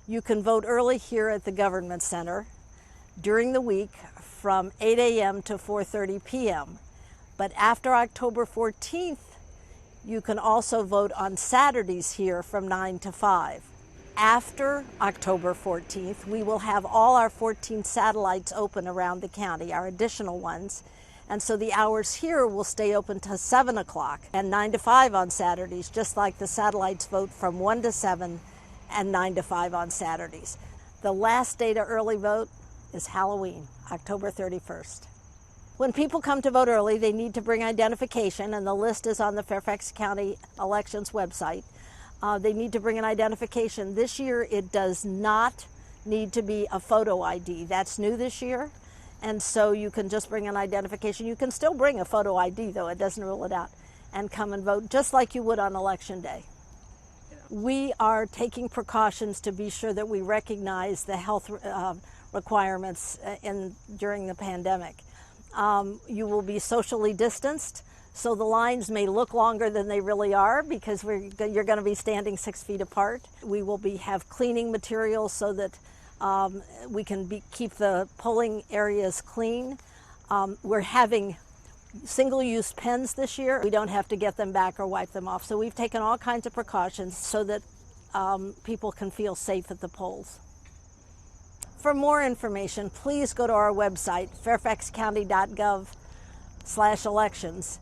You can vote early here at the Government Center during the week from 8 a.m. to 4:30 p.m. But after October 14th, you can also vote on Saturdays here from 9 to 5. After October 14th, we will have all our 14 satellites open around the county, our additional ones. And so the hours here will stay open till 7 o'clock and 9 to 5 on Saturdays, just like the satellites vote from 1 to 7 and 9 to 5 on Saturdays. The last day to early vote is Halloween, October 31st. When people come to vote early, they need to bring identification, and the list is on the Fairfax County Elections website. They need to bring an identification. This year, it does not need to be a photo ID. That's new this year, and so you can just bring an identification. You can still bring a photo ID, though. It doesn't rule it out, and come and vote just like you would on Election Day. We are taking precautions to be sure that we recognize the health requirements during the pandemic. You will be socially distanced, so the lines may look longer than they really are because you're going to be standing 6 feet apart. We will have cleaning materials so that we can keep the polling areas clean. We're having single-use pens this year. We don't have to get them back or wipe them off. So we've taken all kinds of precautions so that people can feel safe at the polls. For more information, please go to our website, fairfaxcounty.gov/elections.